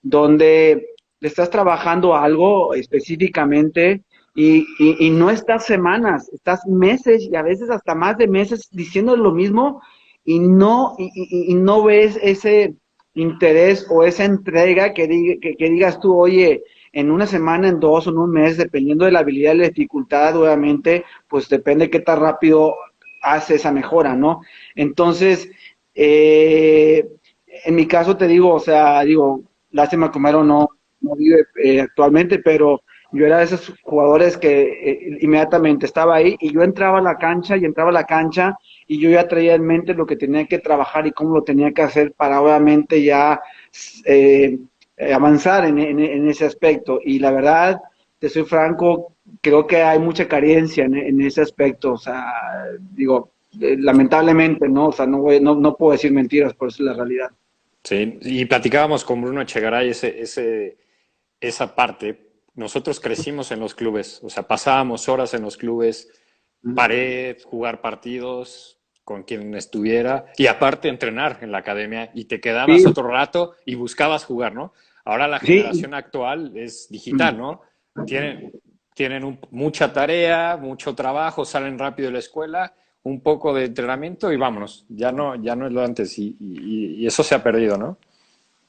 donde le estás trabajando algo específicamente y no estás semanas, estás meses y a veces hasta más de meses diciendo lo mismo y no ves ese interés o esa entrega que digas tú, oye, en una semana, en dos o en un mes, dependiendo de la habilidad y la dificultad, obviamente, pues depende qué tan rápido hace esa mejora, ¿no? Entonces, eh, en mi caso te digo, o sea, digo, lástima que Homero no vive actualmente, pero yo era de esos jugadores que inmediatamente estaba ahí y yo entraba a la cancha y entraba a la cancha y yo ya traía en mente lo que tenía que trabajar y cómo lo tenía que hacer para obviamente ya eh, avanzar en ese aspecto. Y la verdad, te soy franco, creo que hay mucha carencia en ese aspecto. O sea, digo, lamentablemente, ¿no? O sea, no puedo decir mentiras, por eso es la realidad. Sí, y platicábamos con Bruno Echegaray esa parte. Nosotros crecimos en los clubes, o sea, pasábamos horas en los clubes, pared, jugar partidos con quien estuviera y aparte entrenar en la academia y te quedabas Sí, otro rato y buscabas jugar, ¿no? Ahora la sí. generación actual es digital, ¿no? Tienen, mucha tarea, mucho trabajo, salen rápido de la escuela, un poco de entrenamiento y vámonos. Ya no es lo antes y eso se ha perdido, ¿no?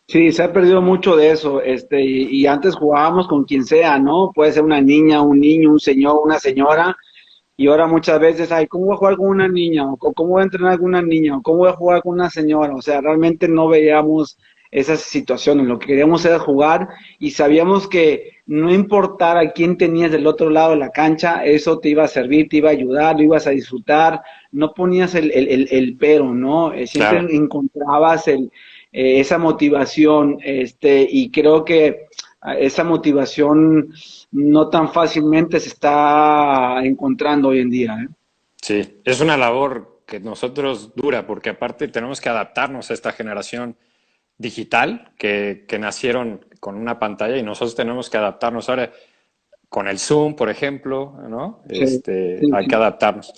Sí, se ha perdido mucho de eso, y antes jugábamos con quien sea, ¿no? Puede ser una niña, un niño, un señor, una señora, y ahora muchas veces, ay, ¿cómo voy a jugar con una niña? O cómo voy a entrenar con una niña? O cómo voy a jugar con una señora? O sea, realmente no veíamos esas situaciones. Lo que queríamos era jugar y sabíamos que no importara quién tenías del otro lado de la cancha, eso te iba a servir, te iba a ayudar, lo ibas a disfrutar. No ponías el pero, ¿no? Siempre Claro. encontrabas esa motivación, y creo que esa motivación no tan fácilmente se está encontrando hoy en día, ¿eh? Sí, es una labor que nosotros dura, porque aparte tenemos que adaptarnos a esta generación digital que nacieron con una pantalla y nosotros tenemos que adaptarnos ahora con el Zoom, por ejemplo, ¿no? Sí, sí, Hay que sí. adaptarnos.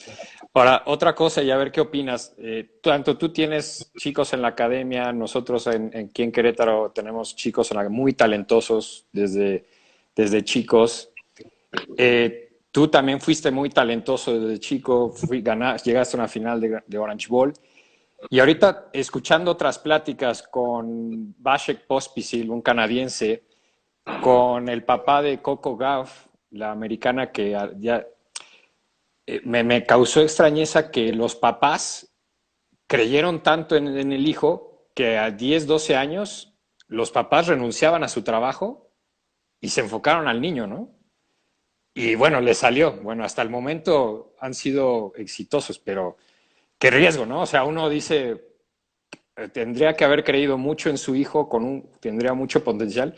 Ahora, otra cosa y a ver qué opinas. Tanto tú tienes chicos en la academia, nosotros aquí en Querétaro tenemos chicos muy talentosos desde chicos. Tú también fuiste muy talentoso desde chico, llegaste a una final de Orange Bowl. Y ahorita, escuchando otras pláticas con Vasek Pospisil, un canadiense, con el papá de Coco Gauff, la americana que ya me causó extrañeza que los papás creyeron tanto en el hijo que a 10, 12 años los papás renunciaban a su trabajo y se enfocaron al niño, ¿no? Y bueno, le salió. Bueno, hasta el momento han sido exitosos, pero qué riesgo, ¿no? O sea, uno dice, tendría que haber creído mucho en su hijo, tendría mucho potencial,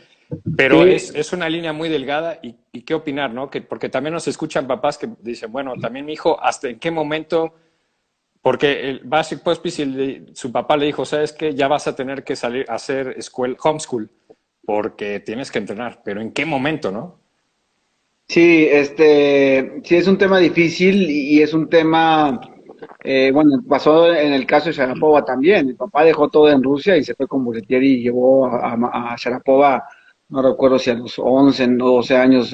pero Sí, es una línea muy delgada y qué opinar, ¿no? Porque también nos escuchan papás que dicen, bueno, también mi hijo, ¿hasta en qué momento? Porque el Basic Hospice, su papá le dijo, ¿sabes qué? Ya vas a tener que salir a hacer homeschool, porque tienes que entrenar, pero ¿en qué momento, no? sí, sí es un tema difícil y es un tema, bueno, pasó en el caso de Sharapova también. El papá dejó todo en Rusia y se fue con Boletieri y llevó a Sharapova, no recuerdo si a los 11 o 12 años,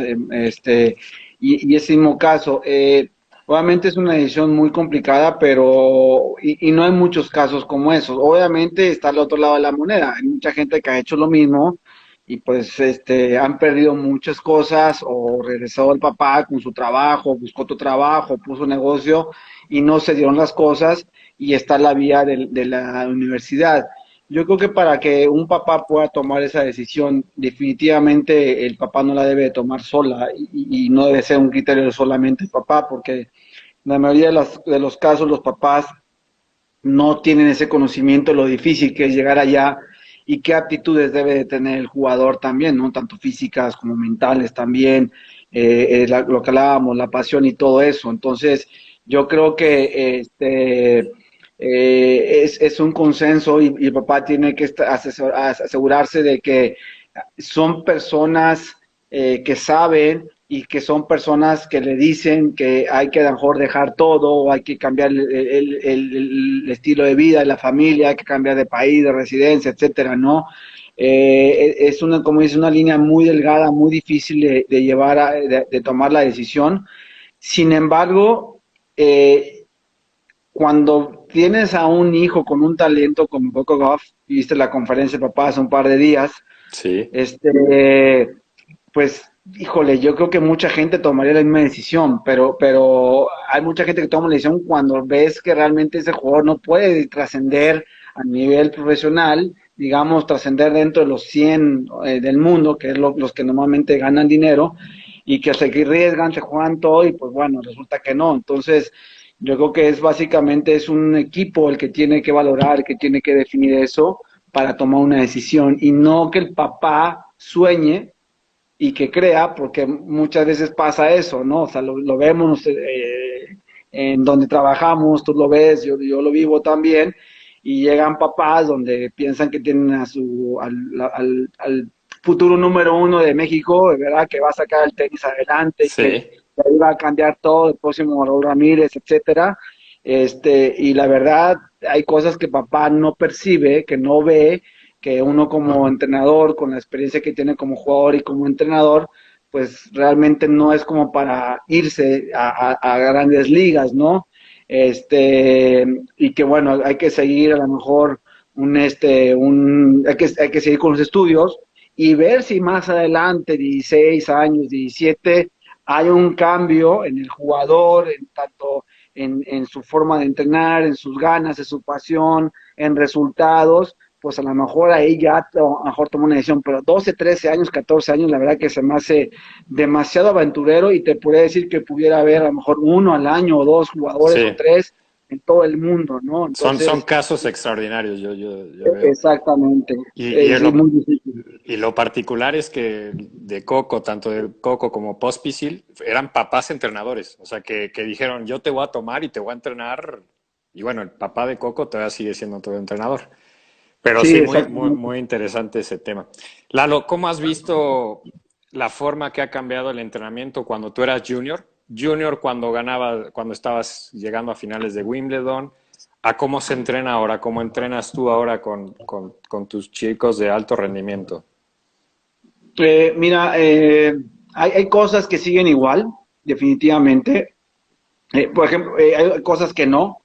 y ese mismo caso. Obviamente es una decisión muy complicada, pero, y no hay muchos casos como esos. Obviamente está al otro lado de la moneda. Hay mucha gente que ha hecho lo mismo y pues han perdido muchas cosas o regresó el papá con su trabajo, buscó otro trabajo, puso negocio y no se dieron las cosas y está la vía de la universidad. Yo creo que para que un papá pueda tomar esa decisión, definitivamente el papá no la debe de tomar sola y no debe ser un criterio solamente el papá, porque en la mayoría de los casos los papás no tienen ese conocimiento de lo difícil que es llegar allá y qué aptitudes debe de tener el jugador también, ¿no? Tanto físicas como mentales también, lo que hablábamos, la pasión y todo eso. Entonces, yo creo que es un consenso y el papá tiene que asegurarse de que son personas que saben y que son personas que le dicen que hay que a lo mejor dejar todo, o hay que cambiar el estilo de vida, la familia, hay que cambiar de país, de residencia, etcétera, ¿no? Es una, como dice, una línea muy delgada, muy difícil de llevar, de tomar la decisión. Sin embargo, cuando tienes a un hijo con un talento como Coco Gauff, viste la conferencia de papá hace un par de días, Sí, pues, híjole, yo creo que mucha gente tomaría la misma decisión, pero hay mucha gente que toma la decisión cuando ves que realmente ese jugador no puede trascender a nivel profesional, digamos, trascender dentro de los 100 del mundo, que es los que normalmente ganan dinero, y que se arriesgan, se juegan todo, y pues bueno, resulta que no. Entonces, yo creo que es básicamente es un equipo el que tiene que valorar, el que tiene que definir eso para tomar una decisión, y no que el papá sueñe y que crea, porque muchas veces pasa eso, ¿no? O sea, lo vemos en donde trabajamos, tú lo ves, yo lo vivo también, y llegan papás donde piensan que tienen al futuro número uno de México, ¿verdad? Que va a sacar el tenis adelante y que sí. ahí va a cambiar todo, el próximo Raúl Ramírez, etcétera. Y la verdad, hay cosas que papá no percibe, que no ve, que uno como entrenador, con la experiencia que tiene como jugador y como entrenador, pues realmente no es como para irse a grandes ligas, ¿no? Y que bueno, hay que seguir a lo mejor hay que seguir con los estudios y ver si más adelante, 16 años, 17, hay un cambio en el jugador, en tanto en su forma de entrenar, en sus ganas, en su pasión, en resultados, pues a lo mejor ahí ya a lo mejor toma una decisión, pero 12, 13 años, 14 años, la verdad que se me hace demasiado aventurero y te podría decir que pudiera haber a lo mejor uno al año o dos jugadores o Sí, tres en todo el mundo, ¿no? son Entonces, casos extraordinarios, yo veo. exactamente, Y, sí, muy difícil. y lo particular es que de Coco, tanto de Coco como Pospisil, eran papás entrenadores. O sea, que dijeron, yo te voy a tomar y te voy a entrenar. Y bueno, el papá de Coco todavía sigue siendo todo entrenador. Pero Sí, sí, exactamente. muy interesante ese tema. Lalo, ¿cómo has visto la forma que ha cambiado el entrenamiento cuando tú eras junior? Junior cuando ganaba, cuando estabas llegando a finales de Wimbledon, a cómo se entrena ahora, cómo entrenas tú ahora con tus chicos de alto rendimiento. Mira, hay cosas que siguen igual, definitivamente. Por ejemplo, hay cosas que no.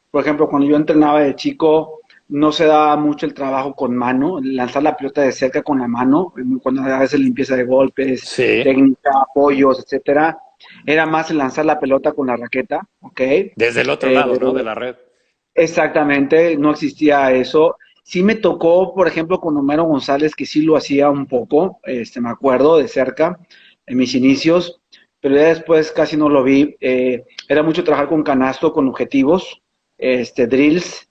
Por ejemplo, cuando yo entrenaba de chico, no se daba mucho el trabajo con mano, lanzar la pelota de cerca con la mano, cuando a veces limpieza de golpes, Sí, técnica, apoyos, etcétera. Era más el lanzar la pelota con la raqueta, ¿ok? desde el otro lado, ¿no? De la red. Exactamente, no existía eso. Sí me tocó, por ejemplo, con Homero González, que sí lo hacía un poco, me acuerdo de cerca, en mis inicios, pero ya después casi no lo vi. Era mucho trabajar con canasto, con objetivos, drills,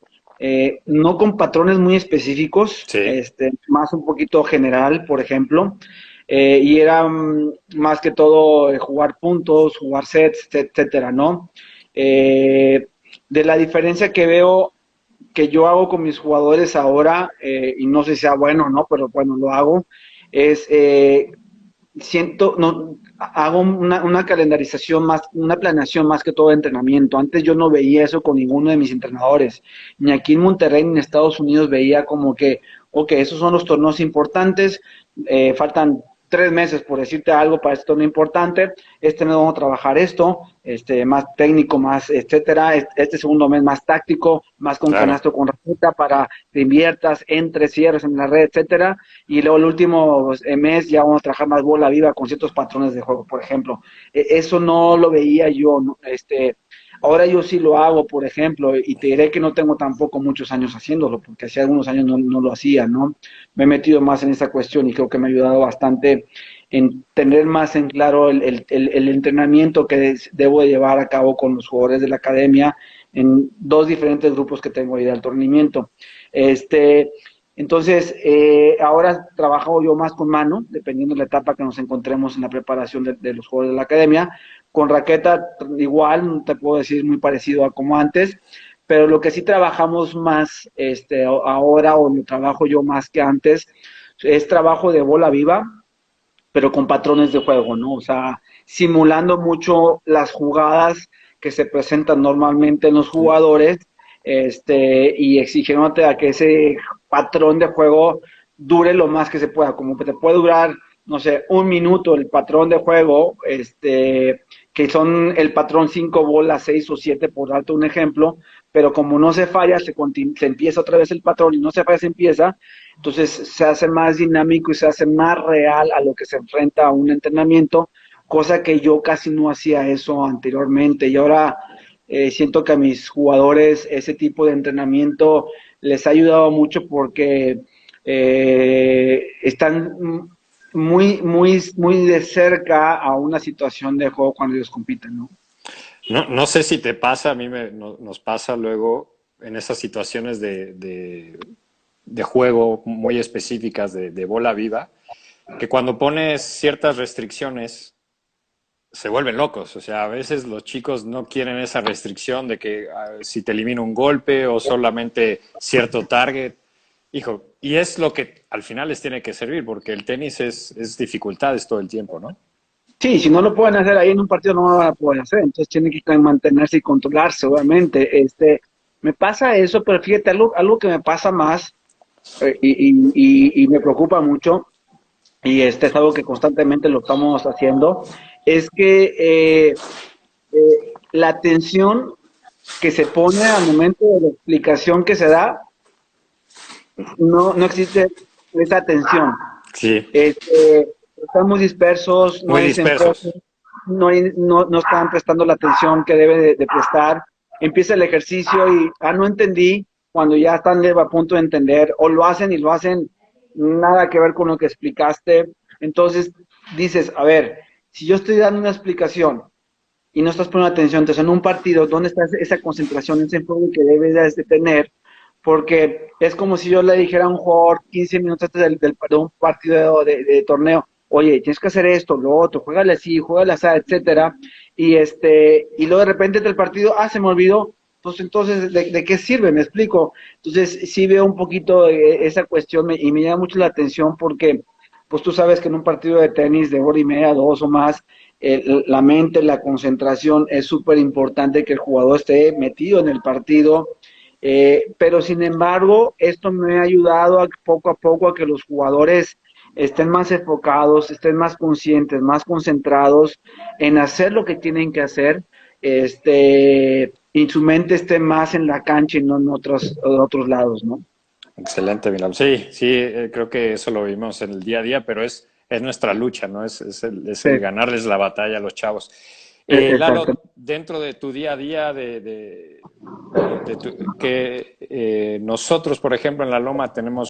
no con patrones muy específicos, Sí. más un poquito general, por ejemplo. Y era más que todo jugar puntos, jugar sets, etcétera, ¿no? Eh, de la diferencia que veo que yo hago con mis jugadores ahora, y no sé si sea bueno o no, pero bueno, lo hago, es siento, no, hago una calendarización más, una planeación más que todo de entrenamiento. Antes yo no veía eso con ninguno de mis entrenadores, ni aquí en Monterrey, ni en Estados Unidos veía como que, ok, esos son los torneos importantes, faltan 3 meses por decirte algo para este torneo importante, este mes vamos a trabajar esto, más técnico, más etcétera, este segundo mes más táctico, más con Claro. canasto con receta para que inviertas, entre cierres en la red, etcétera, y luego el último mes ya vamos a trabajar más bola viva con ciertos patrones de juego, por ejemplo. Eso no lo veía yo, ¿no? Ahora yo sí lo hago, por ejemplo, y te diré que no tengo tampoco muchos años haciéndolo, porque hace algunos años no lo hacía, ¿no? Me he metido más en esa cuestión y creo que me ha ayudado bastante en tener más en claro el entrenamiento que debo de llevar a cabo con los jugadores de la academia en dos diferentes grupos que tengo ahí de alto rendimiento. Entonces, ahora trabajo yo más con mano, dependiendo de la etapa que nos encontremos en la preparación de los jugadores de la academia. Con raqueta, igual, no te puedo decir muy parecido a como antes, pero lo que sí trabajamos más ahora, o lo trabajo yo más que antes, es trabajo de bola viva, pero con patrones de juego, ¿no? O sea, simulando mucho las jugadas que se presentan normalmente en los jugadores, y exigiéndote a que ese patrón de juego dure lo más que se pueda, como que te puede durar, no sé, un minuto el patrón de juego, que son el patrón 5 bolas, 6 o 7, por darte un ejemplo, pero como no se falla, se empieza otra vez el patrón y no se falla, se empieza, entonces se hace más dinámico y se hace más real a lo que se enfrenta a un entrenamiento, cosa que yo casi no hacía eso anteriormente y ahora siento que a mis jugadores ese tipo de entrenamiento les ha ayudado mucho porque están muy de cerca a una situación de juego cuando ellos compiten, ¿no? No sé si te pasa, a mí nos pasa luego en esas situaciones de juego muy específicas de bola viva, que cuando pones ciertas restricciones se vuelven locos. O sea, a veces los chicos no quieren esa restricción de que si te elimina un golpe o solamente cierto target. Hijo, y es lo que al final les tiene que servir, porque el tenis es dificultades todo el tiempo, ¿no? Sí, si no lo pueden hacer ahí en un partido, no lo van a poder hacer. Entonces tienen que mantenerse y controlarse, obviamente. Me pasa eso, pero fíjate, algo que me pasa más y me preocupa mucho, y es algo que constantemente lo estamos haciendo, es que la atención que se pone al momento de la explicación que se da, no existe esa atención. Sí, Estamos dispersos, no muy hay ese enfoque, dispersos. no están prestando la atención que debe de prestar. Empieza el ejercicio y, no entendí, cuando ya están a punto de entender, o lo hacen y lo hacen nada que ver con lo que explicaste. Entonces dices, a ver, si yo estoy dando una explicación y no estás poniendo atención, entonces en un partido, ¿dónde está esa concentración, ese enfoque que debes de tener? Porque es como si yo le dijera a un jugador 15 minutos antes de un partido de torneo, oye, tienes que hacer esto, lo otro, juégale así, juégale así, etcétera, y luego de repente entre el partido, se me olvidó, pues entonces, ¿de qué sirve? Me explico. Entonces, sí veo un poquito esa cuestión y me llama mucho la atención porque, pues tú sabes que en un partido de tenis de hora y media, 2 o más, la mente, la concentración es súper importante que el jugador esté metido en el partido, pero sin embargo, esto me ha ayudado poco a poco a que los jugadores estén más enfocados, estén más conscientes, más concentrados en hacer lo que tienen que hacer, y su mente esté más en la cancha y no en otros lados, ¿no? Excelente, Milán. Sí, sí, creo que eso lo vimos en el día a día, pero es nuestra lucha, ¿no? Es Sí, el ganarles la batalla a los chavos. exacto. Lalo, dentro de tu día a día, que nosotros, por ejemplo, en La Loma tenemos